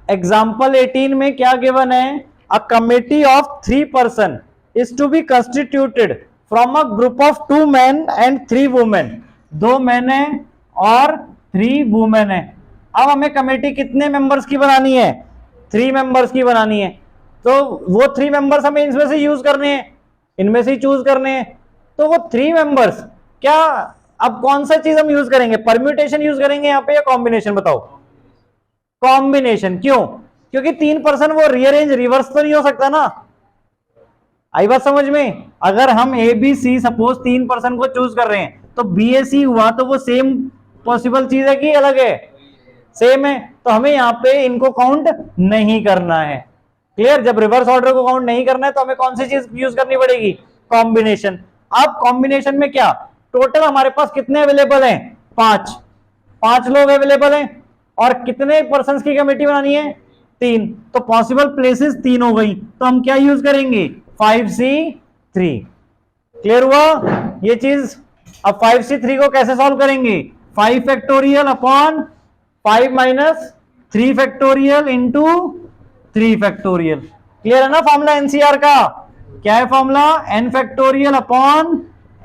Example 18 में क्या given है, a committee of 3 person is to be constituted from a group of 2 men and 3 women. 2 men है और 3 women है। अब हमें कमेटी कितने मेंबर्स की बनानी है, 3 मेंबर्स की बनानी है। तो वो 3 मेंबर्स हमें इनमें से यूज करने हैं, इनमें से ही चूज करने हैं। तो वो 3 मेंबर्स क्या, अब कौन सा चीज हम यूज करेंगे, परम्यूटेशन यूज करेंगे यहाँ पे या कॉम्बिनेशन, बताओ। कॉम्बिनेशन। क्यों? क्योंकि 3 पर्सन वो रीअरेंज रिवर्स तो नहीं हो सकता ना। आई बात समझ में? अगर हम A B C suppose 3 person को चूज कर रहे हैं तो बी ए सी हुआ तो वो सेम पॉसिबल चीज है कि अलग है, सेम है। तो हमें यहाँ पे इनको काउंट नहीं करना है। क्लियर? जब रिवर्स ऑर्डर को काउंट नहीं करना है तो हमें कौन सी चीज यूज करनी पड़ेगी, कॉम्बिनेशन। अब कॉम्बिनेशन में क्या, टोटल हमारे पास कितने अवेलेबल हैं, 5 लोग अवेलेबल हैं और कितने पर्सन की कमेटी बनानी है, 3। तो पॉसिबल प्लेसेस 3 हो गई। तो हम क्या यूज करेंगे, 5C3। क्लियर हुआ ये चीज? अब 5C3 को कैसे सॉल्व करेंगे, 5 factorial upon 5 minus 3 factorial into 3 factorial. Clear है ना फॉर्मूला एनसीआर का? क्या है formula, n factorial upon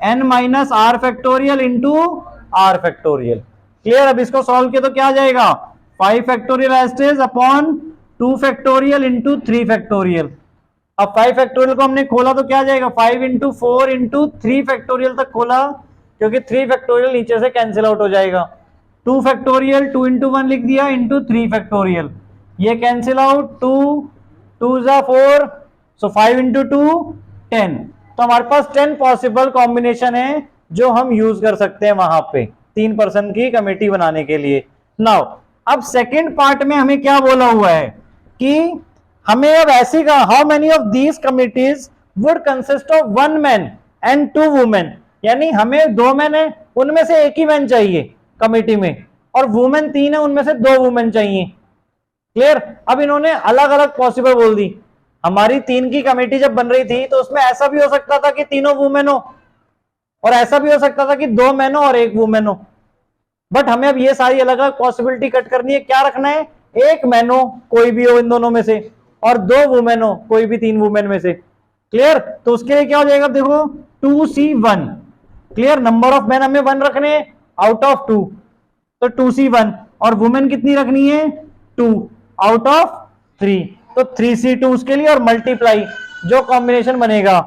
n minus r factorial into r factorial. Clear? अब इसको सॉल्व किया तो क्या आ जाएगा, 5 factorial as it is upon 2 factorial into 3 factorial. अब 5 फैक्टोरियल को हमने खोला तो क्या आ जाएगा, 5 इंटू 4 इंटू 3 फैक्टोरियल तक खोला, क्योंकि 3 फैक्टोरियल नीचे से कैंसिल आउट हो जाएगा। 2 फैक्टोरियल 2 इंटू 1 लिख दिया इंटू 3 फैक्टोरियल, ये कैंसिल आउट, 2 जा 4, सो 5 इंटू 2 10। तो हमारे पास 10 पॉसिबल कॉम्बिनेशन है जो हम यूज कर सकते हैं वहां पे 3 पर्सन की कमेटी बनाने के लिए। नाउ अब सेकेंड पार्ट में हमें क्या बोला हुआ है कि हमें अब ऐसी का, how many of these committees would consist of 1 man and 2 women. यानी हमें 2 मैन है, उनमें से एक ही मैन चाहिए कमेटी में, और वुमेन 3 है, उनमें से 2 वुमेन चाहिए। क्लियर? अब इन्होंने अलग अलग पॉसिबल बोल दी। हमारी 3 की कमेटी जब बन रही थी तो उसमें ऐसा भी हो सकता था कि तीनों वुमेन हो, और ऐसा भी हो सकता था कि 2 मैन हो और 1 वुमेन हो। बट हमें अब ये सारी अलग अलग पॉसिबिलिटी कट करनी है। क्या रखना है, 1 मैन हो कोई भी हो इन दोनों में से, और 2 वुमेन हो कोई भी 3 वुमेन में से। क्लियर? तो उसके लिए क्या हो जाएगा, देखो 2C1। Clear? Number of man हमें 1 रखने आउट ऑफ 2, तो 2C1, और वुमेन कितनी रखनी है, 2 आउट ऑफ 3, तो 3C2 उसके लिए, और मल्टीप्लाई जो कॉम्बिनेशन बनेगा।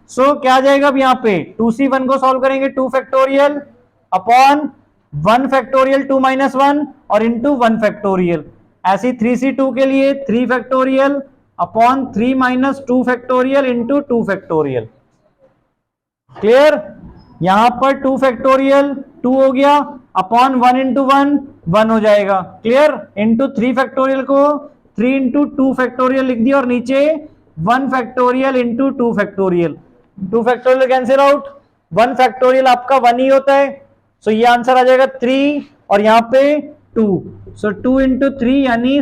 सो क्या आ जाएगा अब यहाँ पे, 2C1 को सॉल्व करेंगे 2 फैक्टोरियल अपॉन 1 फैक्टोरियल 2 माइनस 1 और इंटू 1 फैक्टोरियल। ऐसी 3C2 के लिए 3 factorial upon 3 minus 2 factorial into 2 factorial. Clear? यहां पर 2 फैक्टोरियल 2 हो गया, अपॉन 1 इंटू 1 1 हो जाएगा। क्लियर? इंटू 3 फैक्टोरियल को 3 इंटू 2 फैक्टोरियल लिख दिया, और नीचे 1 factorial into 2 factorial. 2 factorial cancel out, 1 factorial आपका 1 ही होता है, सो ये आंसर आ जाएगा 3, और यहां पे 2, सो 2 इंटू 3 यानी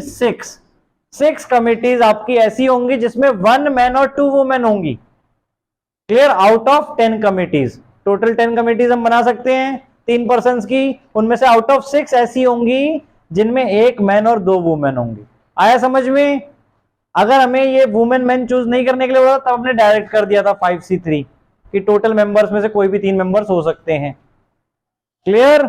6 कमिटीज आपकी ऐसी होंगी जिसमें 1 मैन और 2 वुमेन होंगी। Clear? Out of 10 committees, total 10 committees हम बना सकते हैं 3 पर्सन की, उनमें से आउट ऑफ 6 ऐसी होंगी जिनमें 1 मैन और 2 वुमेन होंगी। आया समझ में? अगर हमें ये वुमेन मैन चूज नहीं करने के लिए बोला तब हमने डायरेक्ट कर दिया था 5C3 कि टोटल मेंबर्स में से कोई भी 3 मेंबर्स हो सकते हैं। क्लियर?